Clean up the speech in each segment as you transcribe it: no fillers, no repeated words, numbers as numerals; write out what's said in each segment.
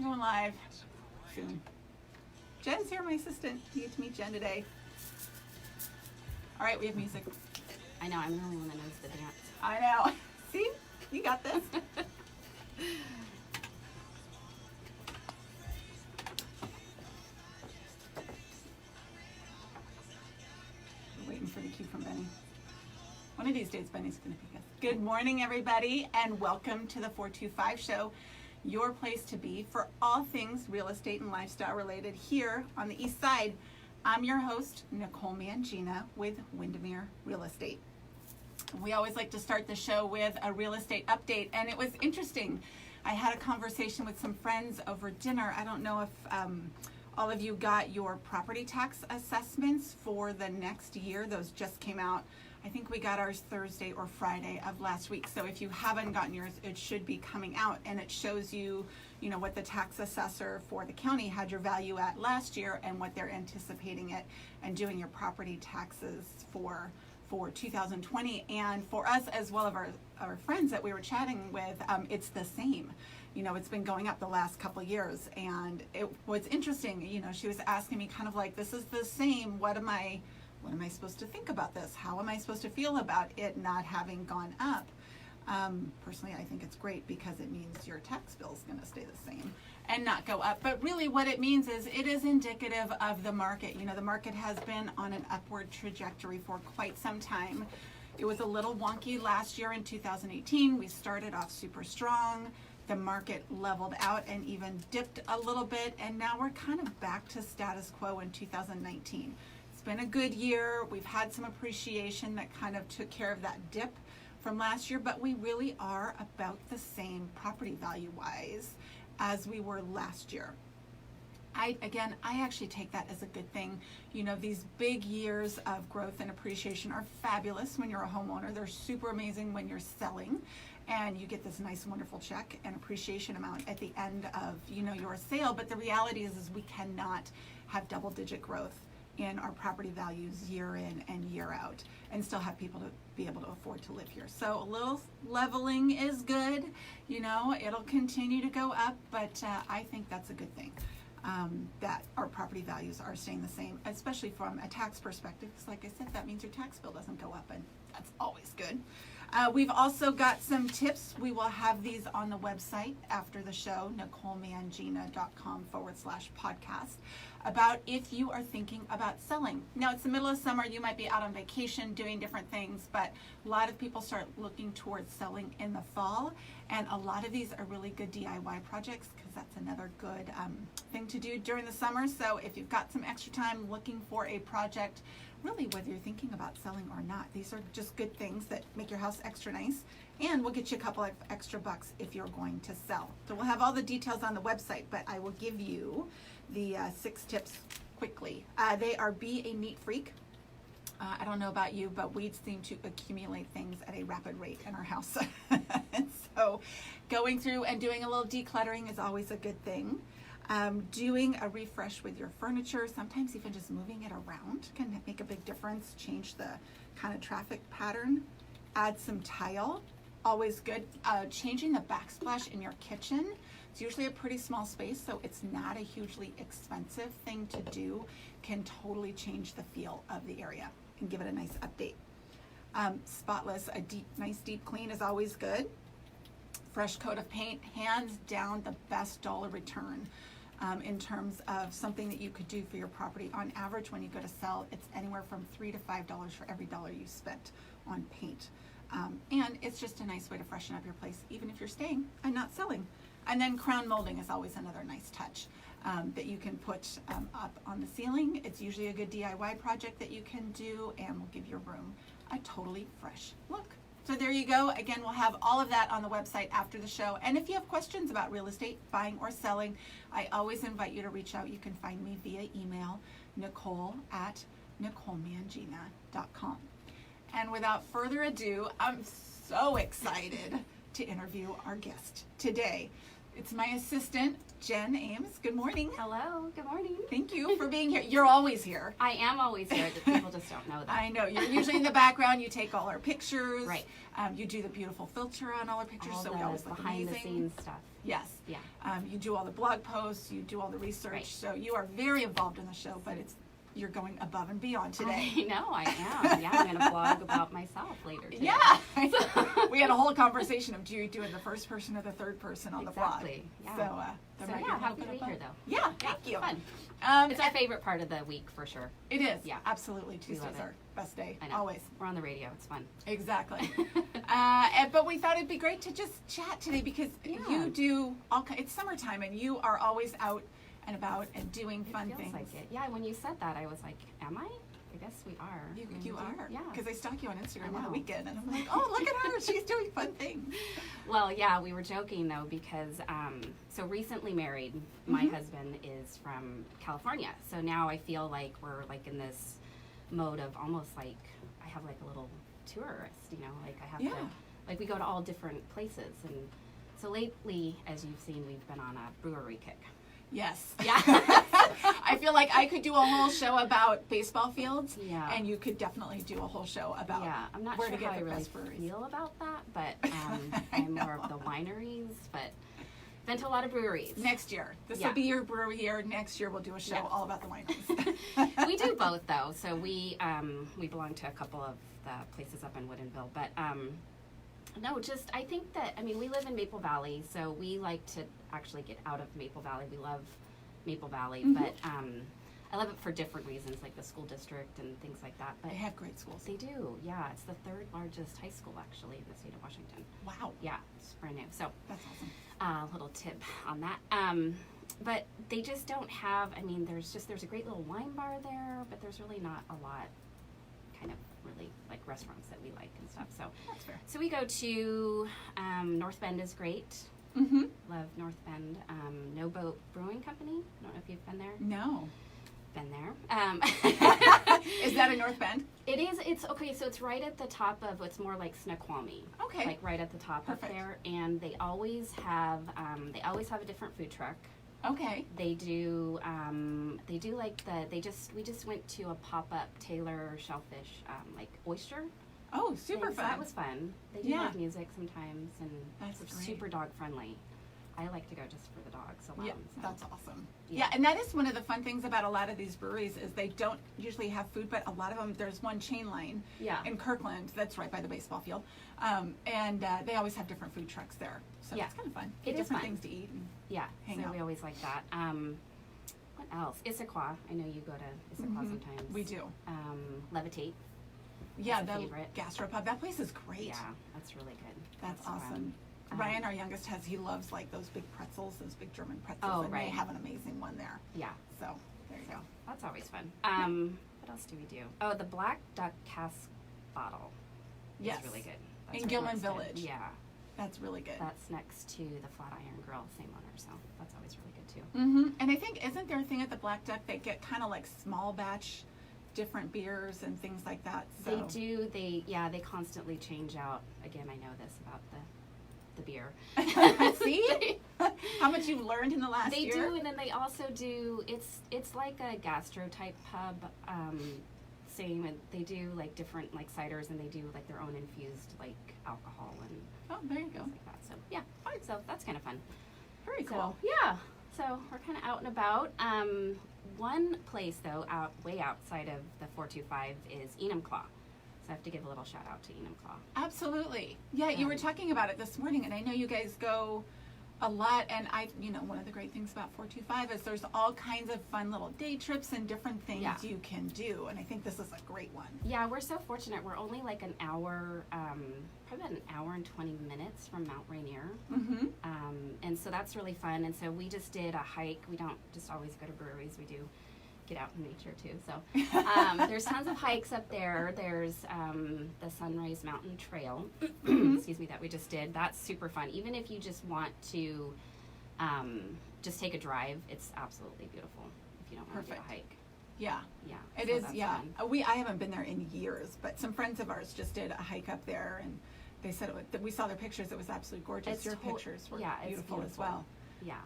We're going live soon. Jen's here, my assistant. You get to meet Jen today. All right, we have music. I know, I'm the only one that knows the dance. I know. See? You got this. We're waiting for the cue from Benny. One of these days, Benny's going to pick us. Good morning, everybody, and welcome to the 425 Show, your place to be for all things real estate and lifestyle related here on the East Side. I'm your host, Nicole Mangina with Windermere Real Estate. We always like to start the show with a real estate update, and it was interesting. I had a conversation with some friends over dinner. I don't know if all of you got your property tax assessments for the next year. Those just came out. I think we got ours Thursday or Friday of last week. So if you haven't gotten yours, it should be coming out, and it shows you, what the tax assessor for the county had your value at last year and what they're anticipating it and doing your property taxes for 2020. And for us, as well as our friends that we were chatting with, it's the same. It's been going up the last couple of years, and it was interesting. She was asking me kind of like, this is the same. What am I supposed to think about this? How am I supposed to feel about it not having gone up? Personally, I think it's great because it means your tax bill is going to stay the same and not go up. But really what it means is it is indicative of the market. The market has been on an upward trajectory for quite some time. It was a little wonky last year in 2018. We started off super strong. The market leveled out and even dipped a little bit, and now we're kind of back to status quo in 2019. It's been a good year. We've had some appreciation that kind of took care of that dip from last year, but we really are about the same property value wise as we were last year. I actually take that as a good thing. These big years of growth and appreciation are fabulous when you're a homeowner. They're super amazing when you're selling, and you get this nice, wonderful check and appreciation amount at the end of, your sale. But the reality is we cannot have double-digit growth in our property values year in and year out and still have people to be able to afford to live here. So a little leveling is good. It'll continue to go up, but I think that's a good thing. That our property values are staying the same, especially from a tax perspective, because like I said, that means your tax bill doesn't go up, and that's always good. We've also got some tips. We will have these on the website after the show, NicoleMangina.com/podcast, about if you are thinking about selling. Now, it's the middle of summer. You might be out on vacation doing different things, but a lot of people start looking towards selling in the fall, and a lot of these are really good DIY projects because that's another good thing to do during the summer. So if you've got some extra time looking for a project, really whether you're thinking about selling or not, these are just good things that make your house extra nice, and will get you a couple of extra bucks if you're going to sell. So we'll have all the details on the website, but I will give you the 6 tips quickly. They are: be a neat freak. I don't know about you, but weeds seem to accumulate things at a rapid rate in our house. And so going through and doing a little decluttering is always a good thing. Doing a refresh with your furniture, sometimes even just moving it around can make a big difference, change the kind of traffic pattern. Add some tile, always good. Changing the backsplash in your kitchen. It's usually a pretty small space, so it's not a hugely expensive thing to do. Can totally change the feel of the area and give it a nice update. Spotless, nice deep clean is always good. Fresh coat of paint, hands down the best dollar return in terms of something that you could do for your property. On average, when you go to sell, it's anywhere from $3 to $5 for every dollar you spent on paint. And it's just a nice way to freshen up your place, even if you're staying and not selling. And then crown molding is always another nice touch that you can put up on the ceiling. It's usually a good DIY project that you can do and will give your room a totally fresh look. So there you go. Again, we'll have all of that on the website after the show. And if you have questions about real estate, buying or selling, I always invite you to reach out. You can find me via email, Nicole@NicoleMangina.com. And without further ado, I'm so excited to interview our guest today. It's my assistant, Jen Ames. Good morning. Hello, good morning. Thank you for being here. You're always here. I am always here. People just don't know that. I know. You're usually in the background. You take all our pictures. Right. You do the beautiful filter on all our pictures, All so we the always look behind amazing. the scenes stuff. Yes. Yeah. You do all the blog posts. You do all the research. Right. So you are very involved in the show, but you're going above and beyond today. I know, I am. Yeah, I'm going to blog about myself later today. Yeah. We had a whole conversation of do you do it the first person or the third person on the blog. Exactly. Yeah. So, there might be a little happy bit to be of here both. though. Yeah, thank you. Fun. It's our favorite part of the week for sure. It is. Yeah. Absolutely. We love Tuesday's it. our best day. I know. Always. We're on the radio. It's fun. Exactly. But we thought it'd be great to just chat today because you do it's summertime and you are always out and about and doing fun It feels things. like it. Yeah, when you said that, I was like, am I? I guess we are. You are. Yeah. Because I stalk you on Instagram I on the know. weekend and I'm like, oh, look at her. She's doing fun things. Well, yeah, we were joking though because so recently married, my husband is from California. So now I feel like we're like in this mode of almost like I have like a little tourist, you know, like I have to, like we go to all different places. And so lately, as you've seen, we've been on a brewery kick. Yes. Yeah. I feel like I could do a whole show about baseball fields. Yeah. And you could definitely do a whole show about I'm not where sure to get how I the really best breweries. feel about that, but I'm more of the wineries, but been to a lot of breweries. Next year. This will be your brewery year. Next year we'll do a show all about the wineries. We do both though. So we belong to a couple of the places up in Woodinville, but no, just I think that I mean we live in Maple Valley, so we like to actually get out of Maple Valley. We love Maple Valley, but I love it for different reasons, like the school district and things like that. But They have great schools. they do, yeah. It's the third largest high school actually in the state of Washington. Wow. Yeah, it's brand new. So That's awesome. little tip on that. But they just don't have. I mean, there's a great little wine bar there, but there's really not a lot, kind of really like restaurants that we like and stuff. So That's fair. so we go to North Bend is great. Mm-hmm. Love North Bend. No Boat Brewing Company. I don't know if you've been there. No. Been there. Is that in North Bend? It is. It's okay. So it's right at the top of what's more like Snoqualmie. Okay. Like right at the top Perfect. up there, and they always have a different food truck. Okay. They do like we just went to a pop-up Taylor shellfish like oyster. Oh, super thing, fun. So that was fun. They do live music sometimes and That's it's great. super dog friendly. I like to go just for the dogs alone. Yeah, so. that's awesome. Yeah. Yeah, and that is one of the fun things about a lot of these breweries is they don't usually have food, but a lot of them, there's one chain line in Kirkland that's right by the baseball field, and they always have different food trucks there. So it's kind of fun. It is different fun. things to eat and hang so out. we always like that. What else? Issaquah. I know you go to Issaquah sometimes. We do. Levitate. Yeah, That's a the favorite. gastropub. That place is great. Yeah, that's really good. That's fun. awesome. Ryan, our youngest, he loves like those big pretzels, those big German pretzels, Oh, and right. they have an amazing one there. Yeah. So there you go. That's always fun. What else do we do? Oh, the Black Duck Cask bottle. Yes. Is really good. In right Gilman next to- Village. Yeah. That's really good. That's next to the Flatiron Grill, same owner, so that's always really good too. Mm-hmm. And I think, isn't there a thing at the Black Duck, they get kind of like small batch different beers and things like that? So. They do. They constantly change out. Again, I know this about the beer. See how much you've learned in the last They year? do, and then they also do. It's like a gastro type pub. Same, and they do like different like ciders, and they do like their own infused like alcohol and Oh, there you go. things like that. So yeah, so that's kind of fun. Very So, cool. yeah, so we're kind of out and about. One place though, way outside of the 425 is Enumclaw. So I have to give a little shout out to Enumclaw. Absolutely. Yeah, you were talking about it this morning, and I know you guys go a lot, and one of the great things about 425 is there's all kinds of fun little day trips and different things you can do, and I think this is a great one. Yeah, we're so fortunate. We're only like an hour, probably about an hour and 20 minutes from Mount Rainier. Mm-hmm. And so that's really fun. And so we just did a hike. We don't just always go to breweries. We do get out in nature too. So there's tons of hikes up there. There's the Sunrise Mountain Trail, excuse me, that we just did. That's super fun. Even if you just want to just take a drive, it's absolutely beautiful if you don't want to do a hike. Yeah. Yeah. It so is, that's yeah. fun. I haven't been there in years, but some friends of ours just did a hike up there, and they said we saw their pictures. It was absolutely gorgeous. It's Your pictures were it's beautiful as well. Yeah,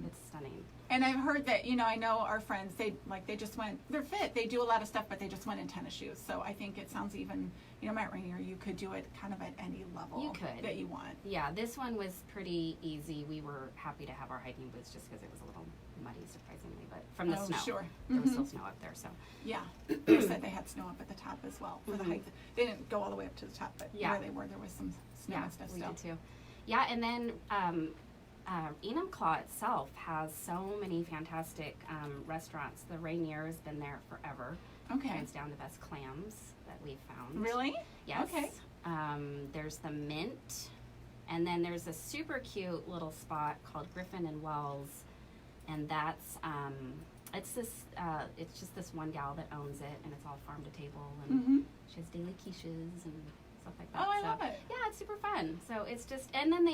it's stunning. And I've heard that, I know our friends, they just went, they're fit, they do a lot of stuff, but they just went in tennis shoes. So I think it sounds even, Mount Rainier, you could do it kind of at any level You could. that you want. Yeah, this one was pretty easy. We were happy to have our hiking boots just because it was a little muddy, surprisingly, but from the snow. Sure. There was still snow up there, so. Yeah, they said they had snow up at the top as well for the hike. They didn't go all the way up to the top, but where they were, there was some snow and stuff we still. did too. Yeah, and then Enumclaw itself has so many fantastic restaurants. The Rainier has been there forever. Okay. Hands down the best clams that we've found. Really? Yes. Okay. There's the Mint, and then there's a super cute little spot called Griffin and Wells, and that's it's just this one gal that owns it, and it's all farm to table, and she has daily quiches and stuff like that. Oh, I love it. Yeah, it's super fun. So it's just, and then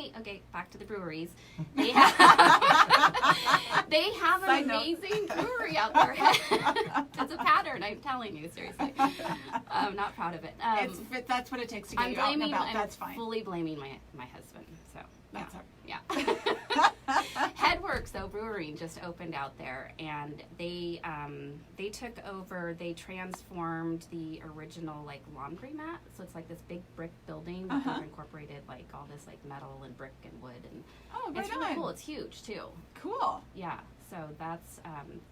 back to the breweries. They have, they have an amazing brewery out there. It's a pattern, I'm telling you, seriously. I'm not proud of it. That's what it takes to get you out and about. That's fine. I'm fully blaming my husband. So that's yeah. Headworks, though, Brewing just opened out there, and they took over. They transformed the original laundromat, so it's like this big brick building that they've incorporated all this metal and brick and wood, and it's really cool. It's huge too. Cool. Yeah, so that's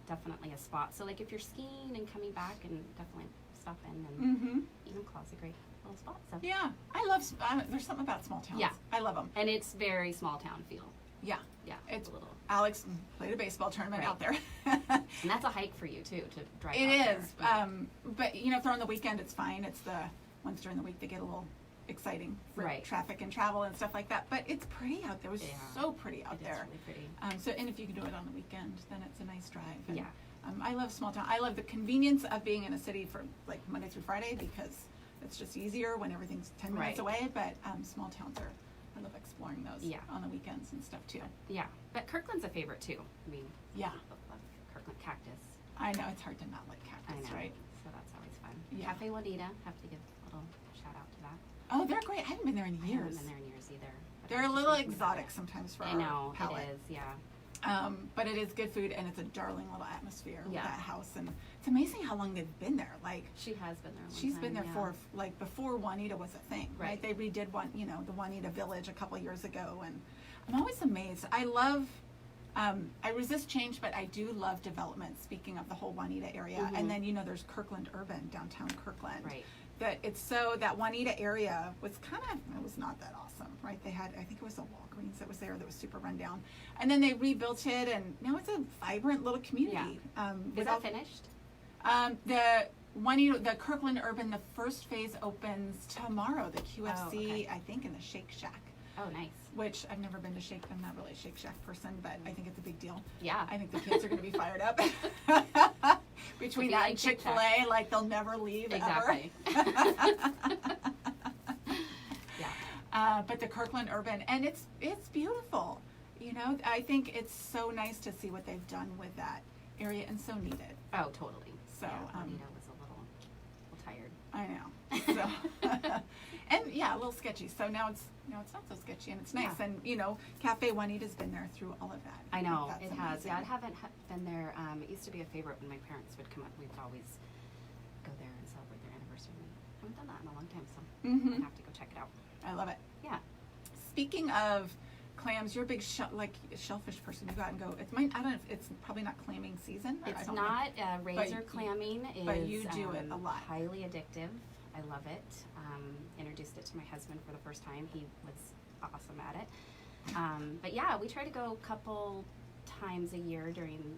definitely a spot. So if you're skiing and coming back, and definitely stop in, and Enumclaw's a great little spot. So yeah, I love. There's something about small towns. Yeah, I love them, and it's very small town feel. Yeah. Yeah, it's a little. Alex played a baseball tournament out there. And that's a hike for you too, to drive out there. It is. Yeah. But if they're on the weekend, it's fine. It's the ones during the week that get a little exciting for traffic and travel and stuff like that. But it's pretty out there. It was so pretty out there. It's really pretty. And if you can do it on the weekend, then it's a nice drive. And, yeah. I love small town. I love the convenience of being in a city for Monday through Friday, because it's just easier when everything's 10 minutes away. But small towns I love exploring those on the weekends and stuff too. Yeah, but Kirkland's a favorite too. I mean, yeah, love Kirkland cactus. I know, it's hard to not like cactus, right? So that's always fun. Yeah. Cafe Juanita, have to give a little shout out to that. Oh, they're great. I haven't been there in years. I haven't been there in years either. They're a little exotic sometimes for our palate. It is, yeah. But it is good food, and it's a darling little atmosphere with that house, and it's amazing how long they've been there. She has been there a long She's time, been there for before Juanita was a thing, right? They redid the Juanita Village a couple years ago, and I'm always amazed. I love I resist change, but I do love development. Speaking of the whole Juanita area, and then there's Kirkland Urban, downtown Kirkland. Right. That Juanita area was it was not that awesome, right? They had, I think it was a Walgreens that was there that was super run down, and then they rebuilt it, and now it's a vibrant little community. Yeah. Is that finished? The Kirkland Urban, the first phase opens tomorrow. The QFC, I think, in the Shake Shack. Oh, nice. Which I've never been to Shake. I'm not really a Shake Shack person, but I think it's a big deal. Yeah. I think the kids are going to be fired up. Between that and Chick-fil-A, they'll never leave exactly. ever. Yeah. But the Kirkland Urban, and it's beautiful. I think it's so nice to see what they've done with that area, and so needed. Oh, totally. So Juanita was a little tired. I know. So, and a little sketchy. So now it's not so sketchy, and it's nice. Yeah. And Cafe Juanita's been there through all of that. I know it amazing. has. Yeah, I haven't been there. It used to be a favorite when my parents would come up. We would always go there and celebrate their anniversary. I haven't done that in a long time, so I have to go check it out. I love it. Yeah. Speaking of clams, you're a big shellfish person. You go out and go. I don't know if it's probably not clamming season. It's not. Razor clamming is. But you do it a lot. Highly addictive. I love it. Introduced it to my husband for the first time. He was awesome at it. But yeah, we try to go a couple times a year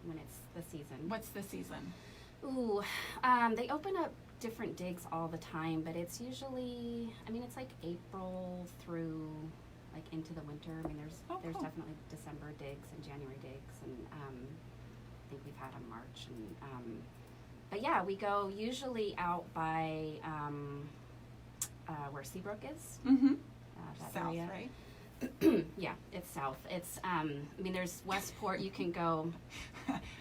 when it's the season. What's the season? Ooh, they open up different digs all the time, but it's usually, it's April through into the winter. There's definitely December digs and January digs, and I think we've had a March, and but yeah, we go usually out by where Seabrook is. Mm-hmm. That South, area. right? Yeah, it's south. It's I mean, there's Westport. You can go.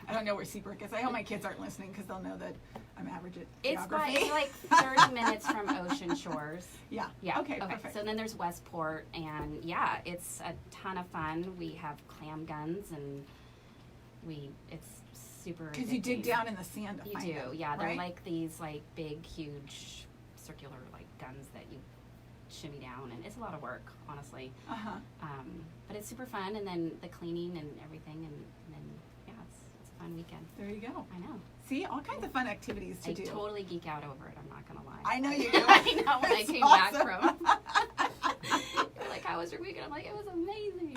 I don't know where Seabrook is. I hope my kids aren't listening because they'll know that I'm average at It's geography. like 30 minutes from Ocean Shores. Yeah. Yeah. Okay, perfect. So then there's Westport, and yeah, it's a ton of fun. We have clam guns, and it's super. Because you dig addicting. down in the sand to You find do, them, yeah. They're right? like these like big, huge, circular like guns that you shimmy down, and it's a lot of work, honestly. Uh-huh. But it's super fun, and then the cleaning and everything, and then yeah, it's a fun weekend. There you go. I know. See, all kinds of fun activities to I do. totally geek out over it. I'm not gonna lie. I know you do. I know when I It's came awesome. back from. You're like, how was your weekend? I'm like, it was amazing.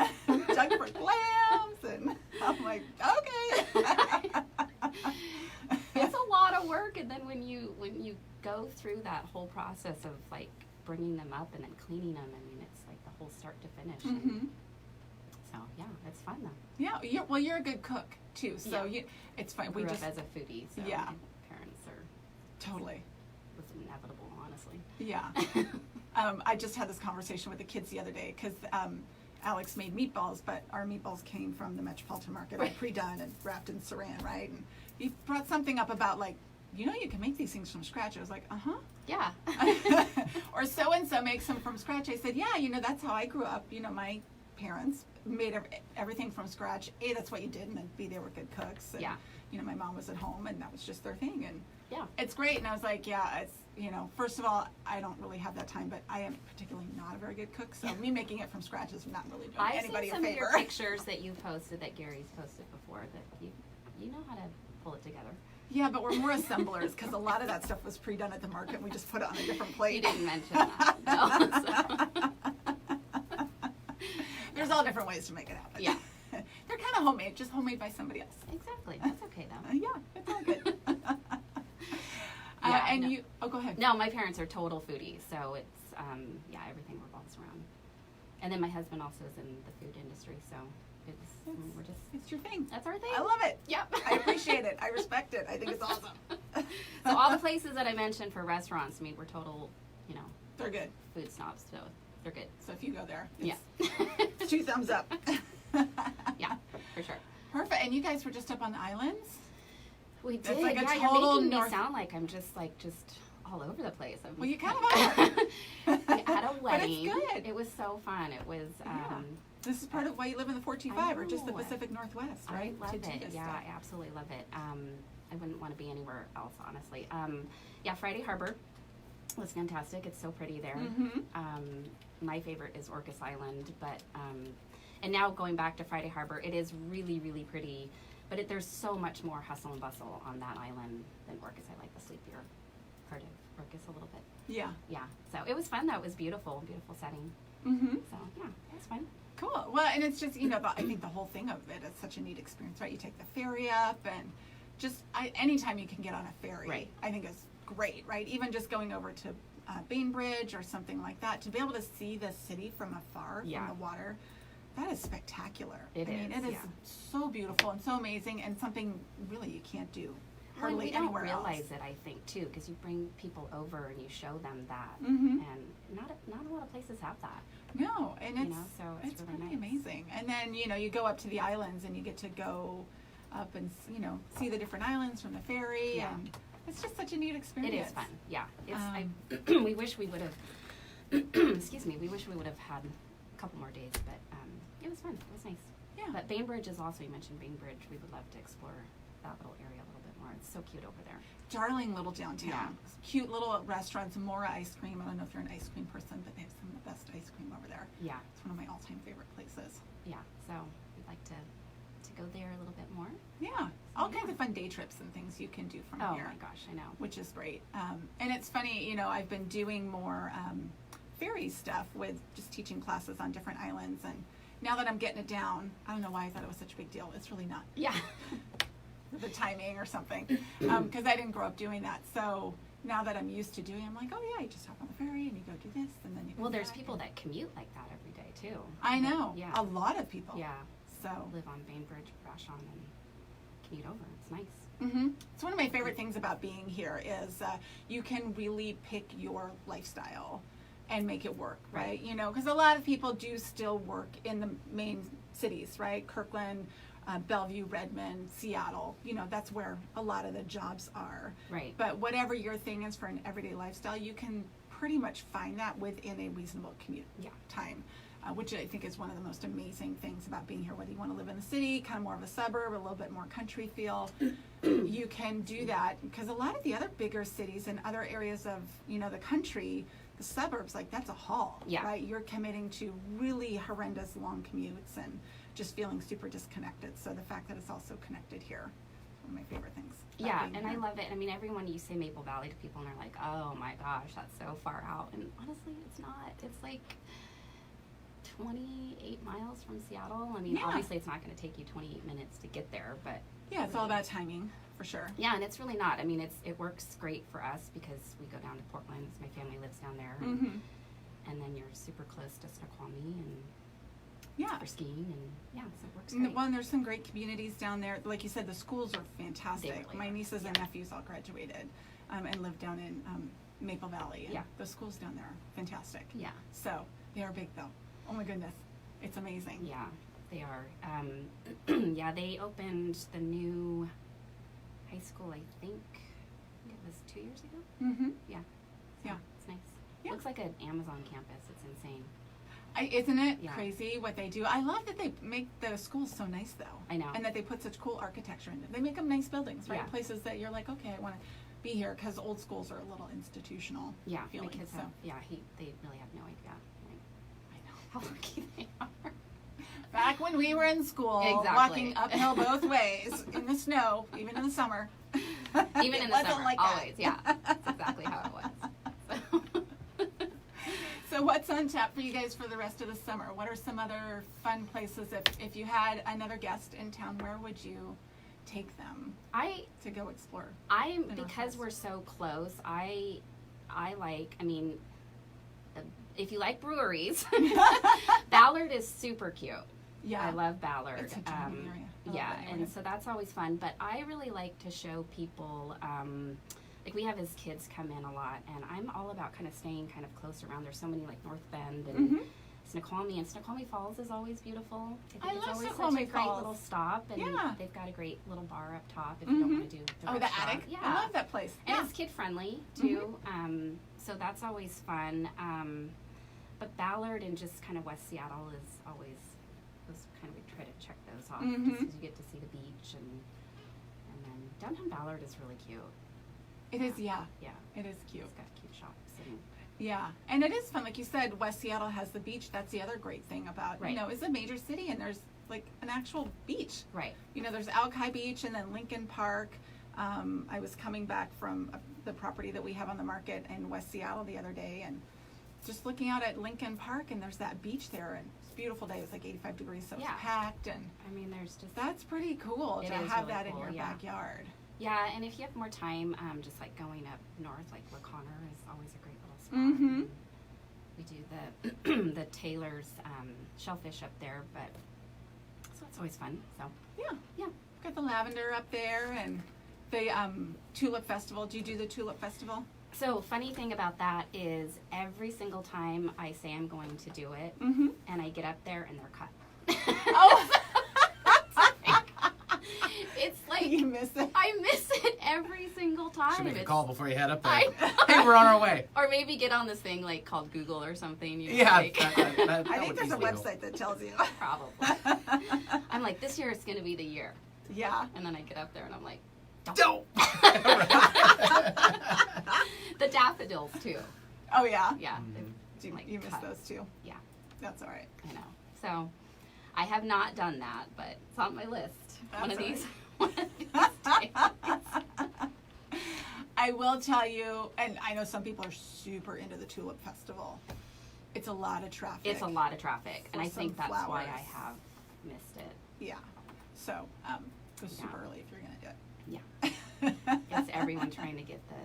Dug for clams, and I'm like, okay. It's a lot of work, and then when you go through that whole process of like bringing them up and then cleaning them, I mean, it's like the whole start to finish. Mm-hmm. So yeah, it's fun though. Yeah, you're a good cook too, so Yeah. it's fine. Grew We up just as a foodie, so Yeah. my parents totally. was inevitable, honestly. Yeah. I just had this conversation with the kids the other day because Alex made meatballs, but our meatballs came from the Metropolitan Market, all Right. pre-done and wrapped in saran, right? And he brought something up about like, you can make these things from scratch. I was like, uh-huh. Yeah. Or so-and-so makes them from scratch. I said, yeah, that's how I grew up. My parents made everything from scratch. A, that's what you did, and then B, they were good cooks. And, Yeah. My mom was at home, and that was just their thing. And Yeah. it's great. And I was like, yeah, it's, first of all, I don't really have that time, but I am particularly not a very good cook. So me making it from scratch is not really doing I've anybody seen a some favor. of your pictures that you posted, that Gary's posted before, that you know how to pull it together. Yeah, but we're more assemblers because a lot of that stuff was pre-done at the market, and we just put it on a different plate. You didn't mention that. No, so. There's all different ways to make it happen. Yeah. They're kind of homemade, just homemade by somebody else. Exactly. That's okay though. Yeah, it's all good. Yeah, and no. go ahead. No, my parents are total foodies, so it's everything revolves around. And then my husband also is in the food industry, so we're just It's your thing. that's our thing. I love it. Yep. I appreciate it. I respect it. I think it's awesome. So all the places that I mentioned for restaurants, I mean, we're total, They're good. food snobs, so they're good. So if you go there, Yeah. it's 2 thumbs up. Yeah, for sure. Perfect. And you guys were just up on the islands? We That's did. like a Yeah, total you're making north- me sound like I'm just all over the place. Well, you kind of are. We had a wedding. But it's good. It was so fun. It was. Yeah. This is part of why you live in the 425 or just the know. Pacific Northwest, right? I love To do it. this Yeah, stuff. I absolutely love it. I wouldn't want to be anywhere else, honestly. Yeah, Friday Harbor was fantastic. It's so pretty there. Mm-hmm. My favorite is Orcas Island, but and now going back to Friday Harbor, it is really, really pretty. But there's so much more hustle and bustle on that island than Orcas. I like the sleepier part of Orcas a little bit. Yeah. Yeah. So it was fun though. It was beautiful setting. Mm-hmm. So yeah, it was fun. Cool. Well, and it's just, I think the whole thing of it is such a neat experience, right? You take the ferry up, and just anytime you can get on a ferry, Right. I think is great, right? Even just going over to Bainbridge or something like that, to be able to see the city from afar, Yeah. from the water, that is spectacular. It I mean, is, it is yeah. so beautiful and so amazing, and something really you can't do Well, and hardly we don't anywhere realize else. it, I think, too, because you bring people over and you show them that, Mm-hmm. and not a lot of places have that. No, and it's so it's really pretty nice. amazing. And then you go up to the islands and you get to go up and see the different islands from the ferry, Yeah. and it's just such a neat experience. It is fun. Yeah, it's. We wish we would have. Excuse me. We wish we would have had a couple more days, but it was fun. It was nice. Yeah. But Bainbridge is also. You mentioned Bainbridge. We would love to explore that little area a little bit more. It's so cute over there. Darling little downtown. Yeah. Cute little restaurants, Mora ice cream. I don't know if you're an ice cream person, but they have some of the best ice cream over there. Yeah, It's one of my all-time favorite places. yeah. So we'd like to go there a little bit more. Yeah. All Yeah. kinds of fun day trips and things you can do from Oh here. my gosh, I know. Which is great. And it's funny, I've been doing more ferry stuff with just teaching classes on different islands, and now that I'm getting it down, I don't know why I thought it was such a big deal. It's really not. Yeah. The timing or something, because I didn't grow up doing that. So now that I'm used to doing it, I'm like, oh yeah, you just hop on the ferry and you go do this, and then you go Well, there's back. people that commute like that every day too. I know. Yeah. A lot of people. Yeah. So. Live on Bainbridge, Vashon, and commute over. It's nice. Mm-hmm. It's one of my favorite things about being here is you can really pick your lifestyle. and make it work, right? You know, because a lot of people do still work in the main cities, right? Kirkland, Bellevue, Redmond, Seattle, you know, that's where a lot of the jobs are. Right. But whatever your thing is for an everyday lifestyle, you can pretty much find that within a reasonable commute time, which I think is one of the most amazing things about being here. Whether you want to live in the city, kind of more of a suburb, a little bit more country feel, you can do that. Because a lot of the other bigger cities and other areas of, you know, the country, the suburbs, like that's a haul, right? You're committing to really horrendous long commutes and just feeling super disconnected. So the fact that it's also connected here is one of my favorite things. Yeah, and I love it. I mean, everyone, you say Maple Valley to people and they're like, oh my gosh, that's so far out. And honestly, it's not. It's like 28 miles from Seattle. I mean, obviously it's not going to take you 28 minutes to get there, but yeah, it's all about timing for sure. Yeah, and it's really not. I mean, it works great for us because we go down to Portland. My family lives down there, and then you're super close to Snoqualmie and for skiing, and so it works great. Well, and there's some great communities down there. Like you said, the schools are fantastic. Really my are. nieces and nephews all graduated and live down in Maple Valley. And the schools down there are fantastic. Yeah. So they are big though. Oh my goodness, it's amazing. Yeah, they are. Yeah, they opened the new high school, I think it was 2 years ago. Mm-hmm. Yeah. Yeah. It's nice. Yeah. Looks like an Amazon campus. It's insane. Isn't it crazy what they do? I love that they make the schools so nice though. I know. And that they put such cool architecture in them. They make them nice buildings, right? Yeah. Places that you're like, okay, I want to be here, because old schools are a little institutional feeling. My kids so. have, they really have no idea. I know. How lucky they are. Back when we were in school, walking uphill both ways in the snow, even in the summer. Even in the summer, like always. Yeah, that's exactly how it was. So what's on tap for you guys for the rest of the summer? What are some other fun places? If you had another guest in town, where would you take them to go explore? Because we're so close, I like, I mean, if you like breweries, Ballard is super cute. Yeah. I love Ballard. It's such a neat area. Yeah, and so that's always fun. But I really like to show people, like we have his kids come in a lot, and I'm all about kind of staying kind of close around. There's so many like North Bend and Snoqualmie, and Snoqualmie Falls is always beautiful. I it's love always Snoqualmie such a great Falls. little stop, and they've got a great little bar up top if you don't want to do the the restaurant. attic. Yeah, I love that place. and it's kid friendly too. So that's always fun. But Ballard and just kind of West Seattle is always those kind of, we try to check those off just because you get to see the beach, and then downtown Ballard is really cute. It is, yeah. Yeah. It is cute. It's got cute shops. And yeah, and it is fun. Like you said, West Seattle has the beach. That's the other great thing about, you know, it's a major city, and there's like an actual beach. Right. You know, there's Alki Beach and then Lincoln Park. I was coming back from the property that we have on the market in West Seattle the other day, and just looking out at Lincoln Park, and there's that beach there, and it's a beautiful day. It was like 85 degrees, so it's packed, and I mean, there's just that's pretty cool to have really that cool, in your backyard. Yeah, and if you have more time, just like going up north, like LaConner is always a great little spot. We do the the Taylor's shellfish up there, but so it's always fun. So yeah, Got the lavender up there, and the Tulip Festival. Do you do the Tulip Festival? So funny thing about that is every single time I say I'm going to do it, and I get up there and they're cut. Oh. It's like You miss it. I miss it every single time. Should make a call before you head up there. I Hey, we're on our way. Or maybe get on this thing like called Google or something. You know, Yeah, like, I think there's a website that tells you. probably. I'm like, this year is going to be the year. Yeah. And then I get up there and I'm like, Don't. the daffodils too. Oh yeah. Yeah. You, Like you miss cut. those too. Yeah. That's all right. I know. So I have not done that, but it's on my list. That's One of all these. right. One of these days. I will tell you, and I know some people are super into the Tulip Festival. It's a lot of traffic. It's a lot of traffic, and For I think some that's why I flowers. have missed it. Yeah. So go super early if you're gonna do it. Yeah. It's everyone trying to get the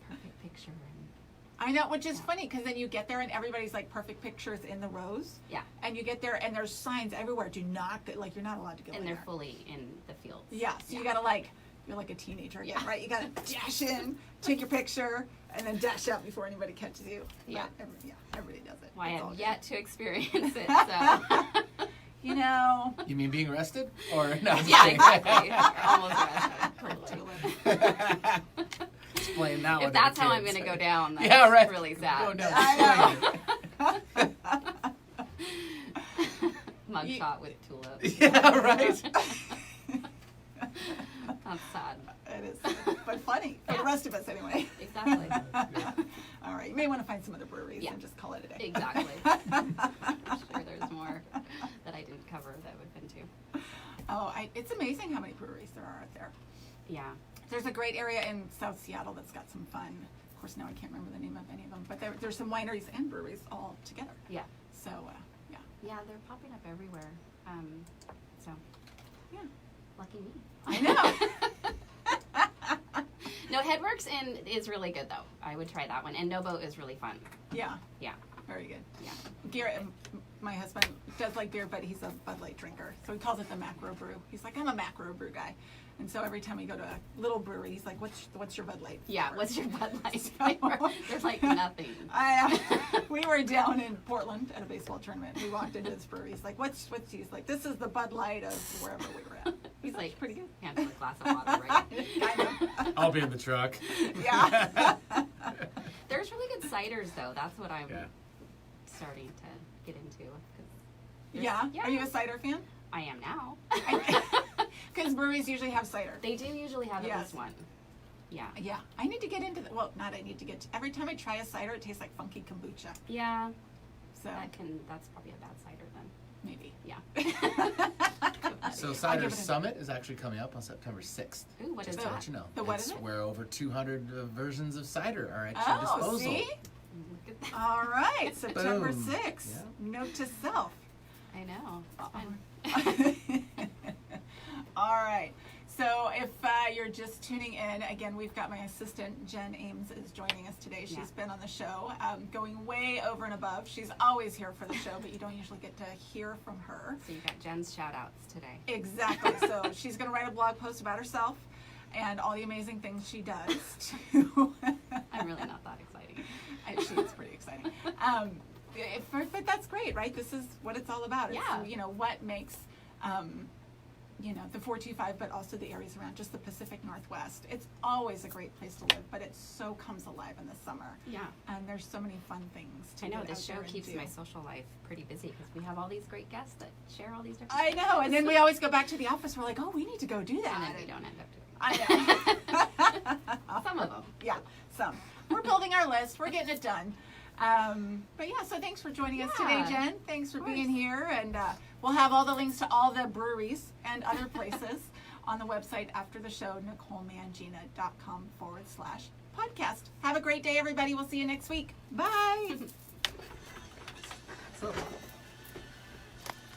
perfect picture. And I know, which is funny because then you get there and everybody's like perfect pictures in the rows. yeah. And you get there and there's signs everywhere. Do not go, like you're not allowed to go in And they're there. fully in the fields. Yeah, so you gotta like, you're like a teenager again, right? You gotta dash in, take your picture, and then dash out before anybody catches you. Yeah. But everybody does it. Well, I It's all have good. yet to experience it, so. You know. You mean being arrested? Or no? Yeah, exactly. Almost arrested. Explain that one. If to that's the how I'm kids. going to go down, that's Yeah, right. really Go sad. down. I Mugshot with tulips. Yeah, right. That's sad. It is, but funny for the rest of us anyway. Exactly. All right, you may want to find some other breweries Yeah. and just call it a day. Exactly. I'm sure there's more that I didn't cover that would have been too. Oh, it's amazing how many breweries there are out there. Yeah. There's a great area in South Seattle that's got some fun. Of course, now I can't remember the name of any of them, but there's some wineries and breweries all together. Yeah. So, yeah. Yeah, they're popping up everywhere. So, Yeah. lucky me. I know. No, Headworks is really good though. I would try that one. And No Boat is really fun. Yeah. Yeah. Very good. Yeah. Garrett, my husband, does like beer, but he's a Bud Light drinker. So he calls it the macro brew. He's like, I'm a macro brew guy. And so every time we go to a little brewery, he's like, what's your Bud Light? Yeah, flavor?" what's your Bud Light So- flavor? There's like nothing. We were down in Portland at a baseball tournament. We walked into this brewery. He's like, what's he's like, this is the Bud Light of wherever we were at. He's like, pretty good. hand him a glass of water, right? Kind of. I'll be in the truck. Yeah. There's really good ciders though. That's what I'm Yeah. starting to get into. 'Cause Yeah. Are you a cider fan? I am now. Because breweries usually have cider. They do usually have at Yes. least one. Yeah. Yeah. I need to get into well, not I need to get every time I try a cider, it tastes like funky kombucha. Yeah. So That's probably a bad cider then. maybe. Yeah. So I'll Cider give it a- Summit is actually coming up on September 6th. Ooh, what is Just to that? let you know. The what it's is it? where over 200 versions of cider are at your Oh, disposal. see? Look at that. All right. September Boom. 6th. Yeah. Note to self. I know. It's fun. All right. So if you're just tuning in, again, we've got my assistant, Jen Ames, is joining us today. She's Yeah. been on the show, going way over and above. She's always here for the show, but you don't usually get to hear from her. So you got Jen's shout outs today. Exactly. So she's going to write a blog post about herself and all the amazing things she does. I'm really not that exciting. She is pretty exciting. But that's great, right? This is what it's all about. It's, Yeah. what makes, the 425, but also the areas around just the Pacific Northwest. It's always a great place to live, but it so comes alive in the summer. Yeah. And there's so many fun things to I know get this out show there and keeps do. my social life pretty busy because we have all these great guests that share all these different I know, and then we always go back to the office. We're like, oh, we need to go do that. and then we don't end up doing I know. some of them. Yeah, some. We're building our list. We're getting it done. But yeah, so thanks for joining us today, Yeah, Jen. Thanks for of being course. here. And we'll have all the links to all the breweries and other places on the website after the show, NicoleMangina.com/podcast. Have a great day, everybody. We'll see you next week. Bye. So,